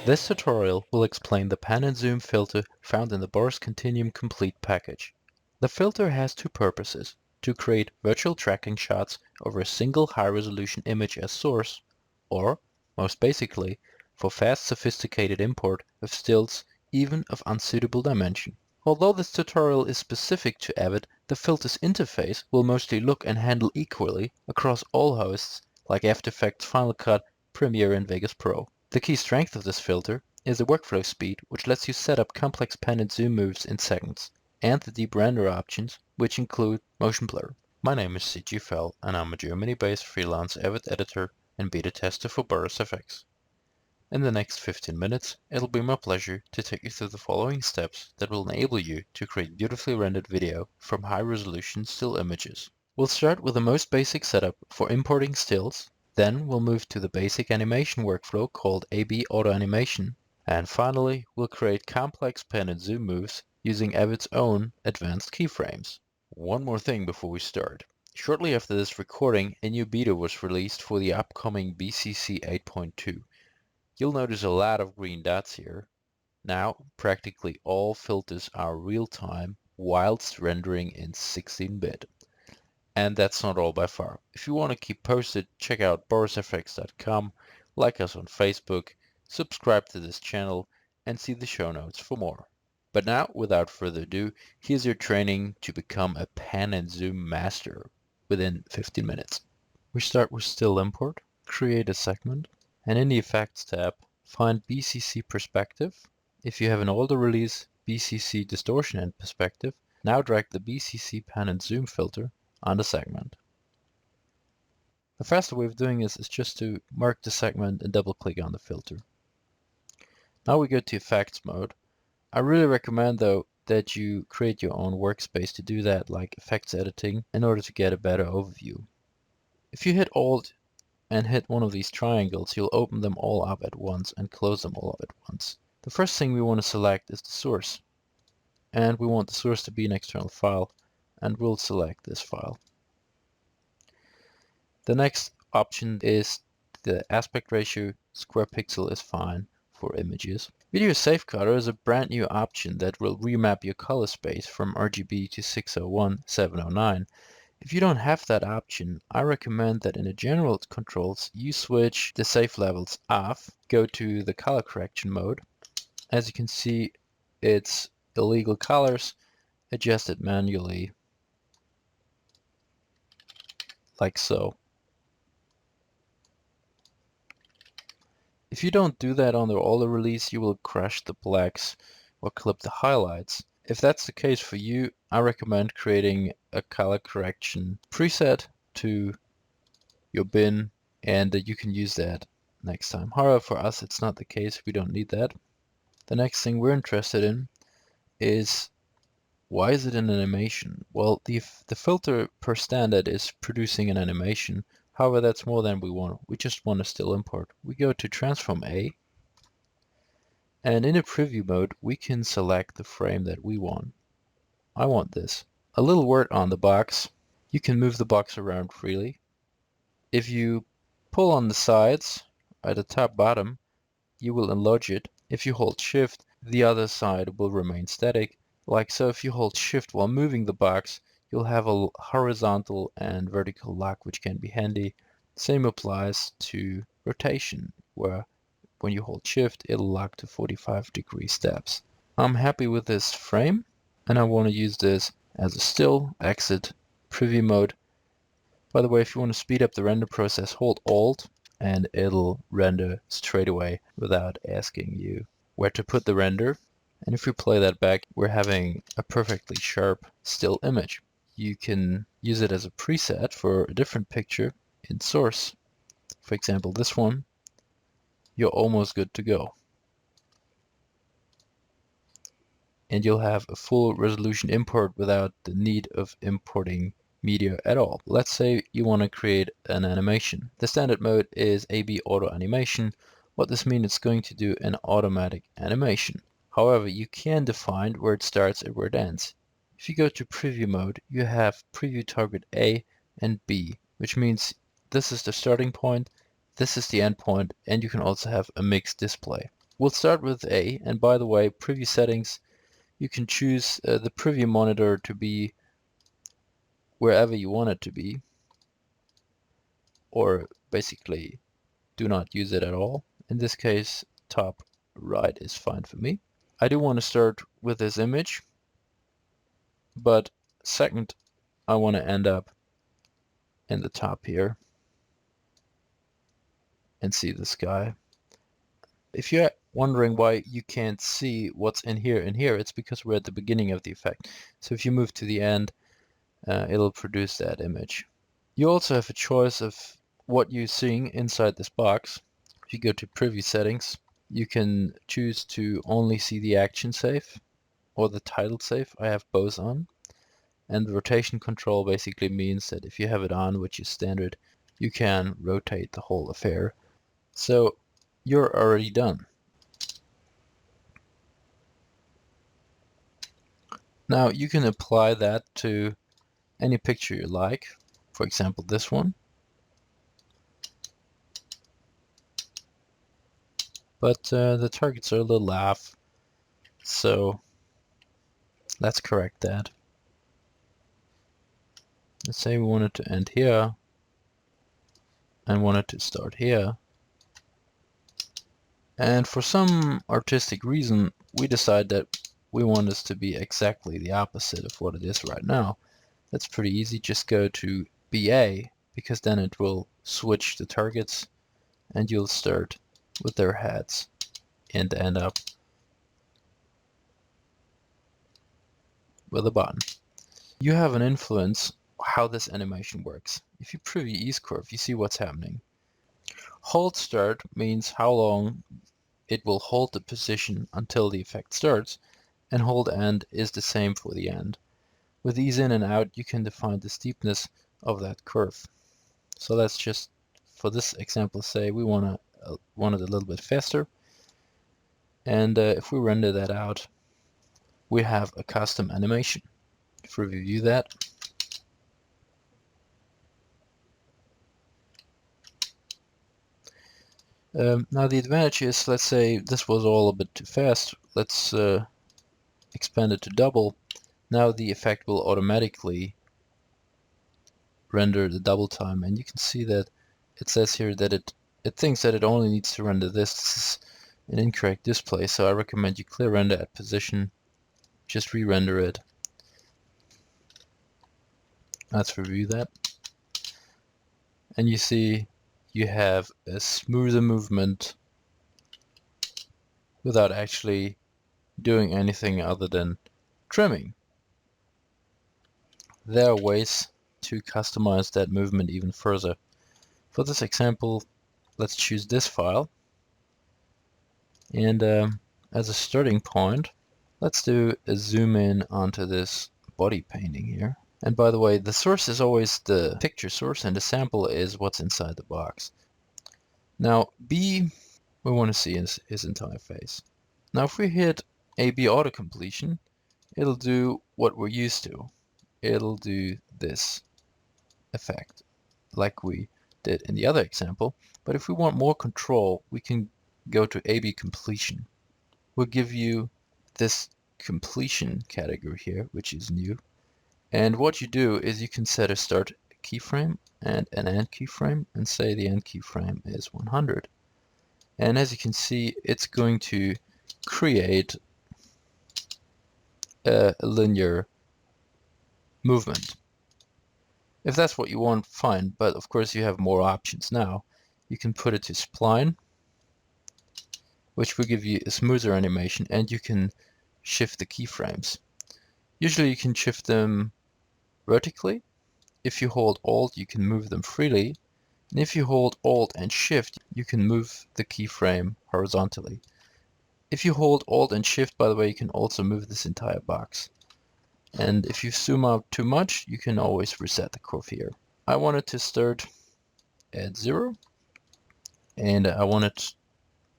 This tutorial will explain the Pan and Zoom filter found in the Boris Continuum Complete package. The filter has two purposes: to create virtual tracking shots over a single high-resolution image as source, or, most basically, for fast sophisticated import of stills even of unsuitable dimension. Although this tutorial is specific to Avid, the filter's interface will mostly look and handle equally across all hosts like After Effects, Final Cut, Premiere and Vegas Pro. The key strength of this filter is the workflow speed, which lets you set up complex pan and zoom moves in seconds, and the deep render options, which include motion blur. My name is C.G. Fell, and I'm a Germany-based freelance Avid editor and beta tester for Boris FX. In the next 15 minutes, it'll be my pleasure to take you through the following steps that will enable you to create beautifully rendered video from high-resolution still images. We'll start with the most basic setup for importing stills. Then we'll move to the basic animation workflow called AB Auto Animation. And finally, we'll create complex pan and zoom moves using Avid's own advanced keyframes. One more thing before we start. Shortly after this recording, a new beta was released for the upcoming BCC 8.2. You'll notice a lot of green dots here. Now, practically all filters are real-time whilst rendering in 16-bit. And that's not all by far. If you want to keep posted, check out borisfx.com, like us on Facebook, subscribe to this channel, and see the show notes for more. But now, without further ado, here's your training to become a pan and zoom master within 15 minutes. We start with still import, create a segment, and in the Effects tab, find BCC Perspective. If you have an older release, BCC Distortion and Perspective, now drag the BCC Pan and Zoom filter on the segment. The faster way of doing this is just to mark the segment and double click on the filter. Now we go to Effects mode. I really recommend though that you create your own workspace to do that, like effects editing, in order to get a better overview. If you hit Alt and hit one of these triangles, you'll open them all up at once and close them all up at once. The first thing we want to select is the source, and we want the source to be an external file, and we'll select this file. The next option is the aspect ratio. Square pixel is fine for images. Video Safecutter is a brand new option that will remap your color space from RGB to 601/709. If you don't have that option, I recommend that in the general controls you switch the safe levels off, go to the color correction mode. As you can see, it's illegal colors, adjust it manually like so. If you don't do that on the older release, you will crush the blacks or clip the highlights. If that's the case for you, I recommend creating a color correction preset to your bin, and you can use that next time. However, for us it's not the case, we don't need that. The next thing we're interested in is, why is it an animation? Well, the filter per standard is producing an animation. However, that's more than we want. We just want to still import. We go to Transform A, and in a preview mode, we can select the frame that we want. I want this. A little word on the box. You can move the box around freely. If you pull on the sides at the top bottom, you will enlarge it. If you hold Shift, the other side will remain static. Like so, if you hold Shift while moving the box, you'll have a horizontal and vertical lock, which can be handy. Same applies to rotation, where when you hold Shift, it'll lock to 45-degree steps. I'm happy with this frame, and I want to use this as a still. Exit preview mode. By the way, if you want to speed up the render process, hold Alt, and it'll render straight away without asking you where to put the render. And if we play that back, we're having a perfectly sharp still image. You can use it as a preset for a different picture in source. For example, this one. You're almost good to go. And you'll have a full resolution import without the need of importing media at all. Let's say you want to create an animation. The standard mode is AB Auto Animation. What this means, it's going to do an automatic animation. However, you can define where it starts and where it ends. If you go to preview mode, you have preview target A and B, which means this is the starting point, this is the end point, and you can also have a mixed display. We'll start with A, and by the way, preview settings, you can choose the preview monitor to be wherever you want it to be, or basically do not use it at all. In this case, top right is fine for me. I do want to start with this image, but second, I want to end up in the top here and see the sky. If you're wondering why you can't see what's in here and here, it's because we're at the beginning of the effect. So if you move to the end, it'll produce that image. You also have a choice of what you're seeing inside this box. If you go to preview settings, you can choose to only see the action safe or the title safe. I have both on. And the rotation control basically means that if you have it on, which is standard, you can rotate the whole affair. So you're already done. Now you can apply that to any picture you like. For example, this one. But the targets are a little off, so let's correct that. Let's say we wanted to end here and wanted to start here. And for some artistic reason, we decide that we want this to be exactly the opposite of what it is right now. That's pretty easy. Just go to BA, because then it will switch the targets and you'll start with their heads and end up with a button. You have an influence how this animation works. If you preview ease curve, you see what's happening. Hold start means how long it will hold the position until the effect starts, and hold end is the same for the end. With ease in and out, you can define the steepness of that curve. So let's just, for this example, say we want it a little bit faster. And if we render that out, we have a custom animation. If we review that, now the advantage is, let's say this was all a bit too fast. Let's expand it to double. Now the effect will automatically render the double time, and you can see that it says here that it thinks that it only needs to render this. This is an incorrect display, so I recommend you clear render at position, just re-render it. Let's review that, and you see you have a smoother movement without actually doing anything other than trimming. There are ways to customize that movement even further. For this example, let's choose this file, and as a starting point, let's do a zoom in onto this body painting here. And by the way, the source is always the picture source, and the sample is what's inside the box. Now B, we want to see his entire face. Now if we hit AB auto completion, it'll do what we're used to. It'll do this effect like we did in the other example. But if we want more control, we can go to AB completion. We'll give you this completion category here, which is new. And what you do is you can set a start keyframe and an end keyframe, and say the end keyframe is 100. And as you can see, it's going to create a linear movement. If that's what you want, fine, but of course you have more options now. You can put it to spline, which will give you a smoother animation, and you can shift the keyframes. Usually you can shift them vertically. If you hold Alt, you can move them freely, and if you hold Alt and Shift, you can move the keyframe horizontally. If you hold Alt and Shift, by the way, you can also move this entire box. And if you zoom out too much, you can always reset the curve here. I want it to start at 0, and I want it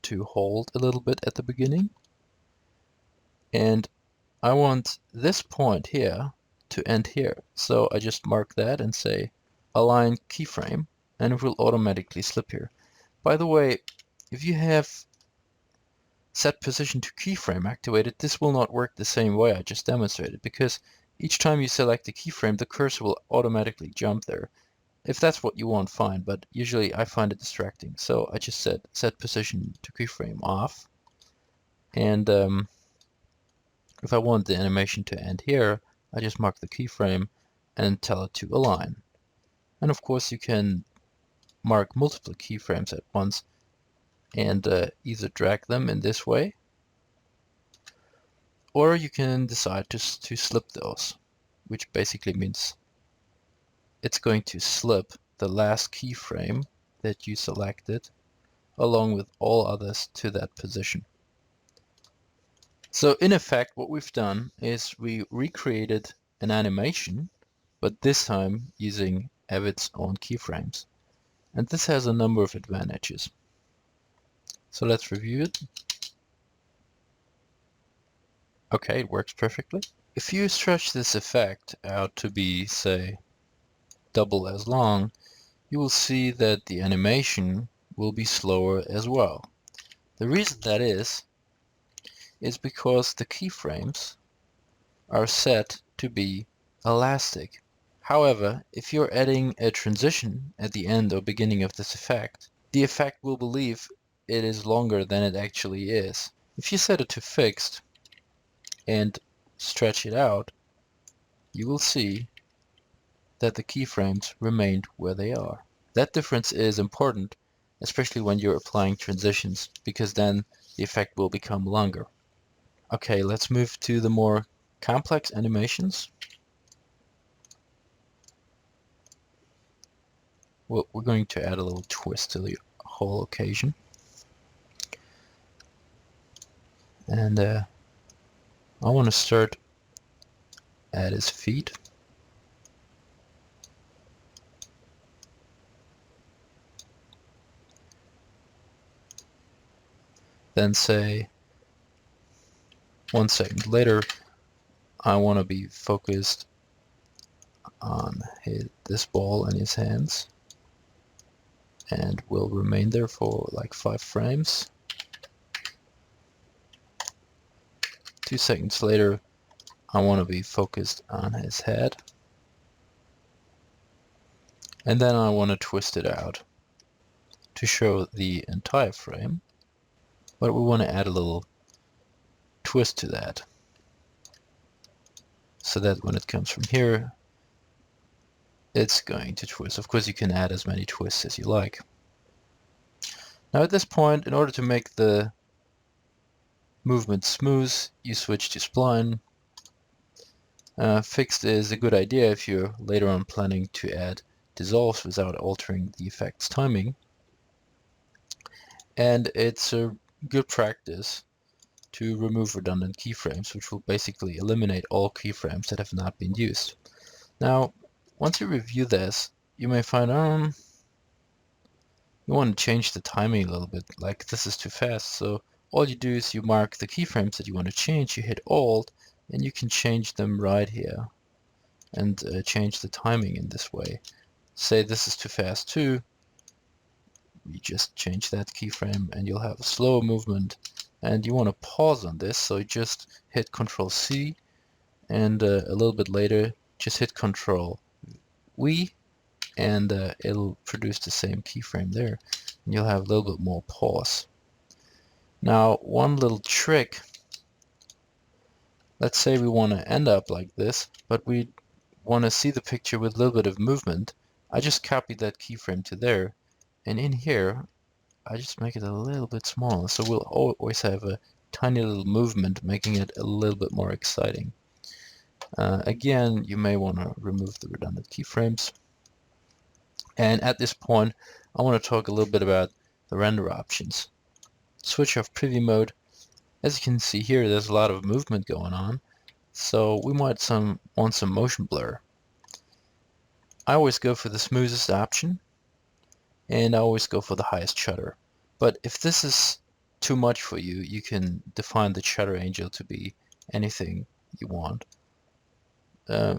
to hold a little bit at the beginning. And I want this point here to end here. So I just mark that and say align keyframe, and it will automatically slip here. By the way, if you have set position to keyframe activated, this will not work the same way I just demonstrated, because each time you select the keyframe, the cursor will automatically jump there. If that's what you want, fine, but usually I find it distracting. So I just said set position to keyframe off. And if I want the animation to end here, I just mark the keyframe and tell it to align. And of course you can mark multiple keyframes at once and either drag them in this way, or you can decide to slip those, which basically means it's going to slip the last keyframe that you selected along with all others to that position. So in effect, what we've done is we recreated an animation, but this time using Avid's own keyframes. And this has a number of advantages. So let's review it. Okay, it works perfectly. If you stretch this effect out to be, say, double as long, you will see that the animation will be slower as well. The reason that is because the keyframes are set to be elastic. However, if you're adding a transition at the end or beginning of this effect, the effect will believe it is longer than it actually is. If you set it to fixed and stretch it out, you will see that the keyframes remained where they are. That difference is important, especially when you're applying transitions, because then the effect will become longer. Okay, let's move to the more complex animations. Well, we're going to add a little twist to the whole occasion. And I want to start at his feet. Then say 1 second later, I want to be focused on this ball in his hands, and will remain there for like 5 frames. 2 seconds later, I want to be focused on his head, and then I want to twist it out to show the entire frame, but we want to add a little twist to that, so that when it comes from here, it's going to twist. Of course, you can add as many twists as you like. Now at this point, in order to make the movement smooth, you switch to spline. Fixed is a good idea if you're later on planning to add dissolves without altering the effect's timing. And it's a good practice to remove redundant keyframes, which will basically eliminate all keyframes that have not been used. Now, once you review this, you may find you want to change the timing a little bit, like this is too fast. So all you do is you mark the keyframes that you want to change, you hit Alt, and you can change them right here and change the timing in this way. Say this is too fast too, you just change that keyframe and you'll have a slower movement. And you want to pause on this, so you just hit Control C, and a little bit later just hit Control V, and it'll produce the same keyframe there, and you'll have a little bit more pause. Now, one little trick, let's say we want to end up like this, but we want to see the picture with a little bit of movement. I just copy that keyframe to there, and in here I just make it a little bit smaller, so we'll always have a tiny little movement, making it a little bit more exciting. Again, you may want to remove the redundant keyframes. And at this point, I want to talk a little bit about the render options. Switch off preview mode. As you can see here, there's a lot of movement going on, so we might want some motion blur. I always go for the smoothest option, and I always go for the highest shutter. But if this is too much for you, you can define the shutter angel to be anything you want.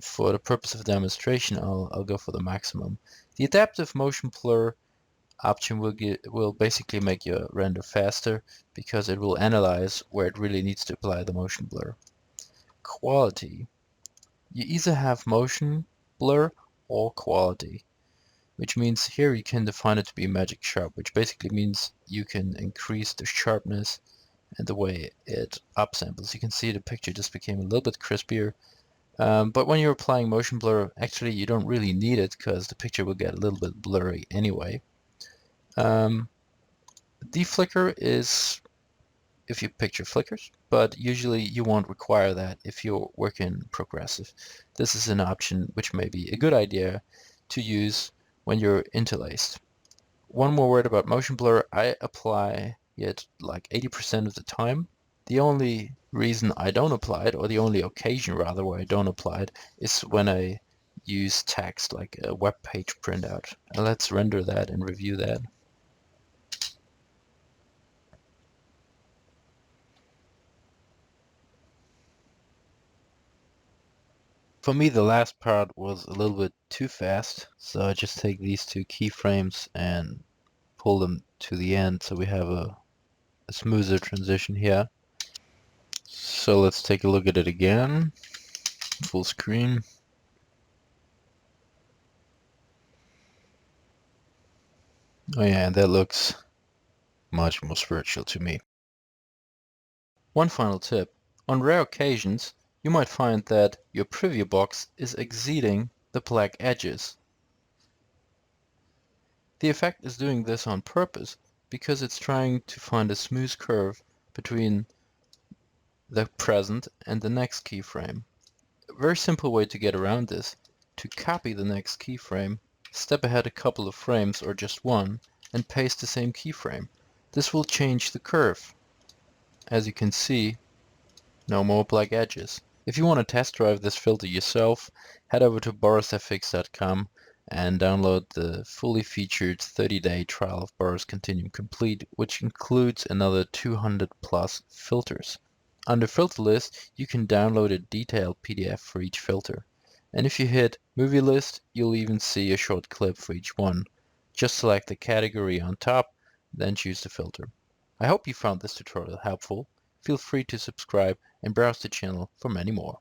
For the purpose of demonstration, I'll go for the maximum. The adaptive motion blur, option will basically make your render faster because it will analyze where it really needs to apply the motion blur. Quality. You either have motion blur or quality, which means here you can define it to be magic sharp, which basically means you can increase the sharpness and the way it upsamples. You can see the picture just became a little bit crispier. But when you're applying motion blur, actually you don't really need it because the picture will get a little bit blurry anyway. Deflicker is if you picture flickers, but usually you won't require that if you're working progressive. This is an option which may be a good idea to use when you're interlaced. One more word about motion blur. I apply it like 80% of the time. The only reason I don't apply it, or the only occasion rather where I don't apply it, is when I use text like a web page printout. And let's render that and review that. For me, the last part was a little bit too fast, so I just take these two keyframes and pull them to the end so we have a smoother transition here. So let's take a look at it again. Full screen. Oh yeah, and that looks much more spiritual to me. One final tip. On rare occasions, you might find that your preview box is exceeding the black edges. The effect is doing this on purpose because it's trying to find a smooth curve between the present and the next keyframe. A very simple way to get around this: to copy the next keyframe, step ahead a couple of frames or just one, and paste the same keyframe. This will change the curve. As you can see, no more black edges. If you want to test drive this filter yourself, head over to borisfx.com and download the fully featured 30-day trial of Boris Continuum Complete, which includes another 200 plus filters. Under filter list, you can download a detailed PDF for each filter. And if you hit movie list, you'll even see a short clip for each one. Just select the category on top, then choose the filter. I hope you found this tutorial helpful. Feel free to subscribe and browse the channel for many more.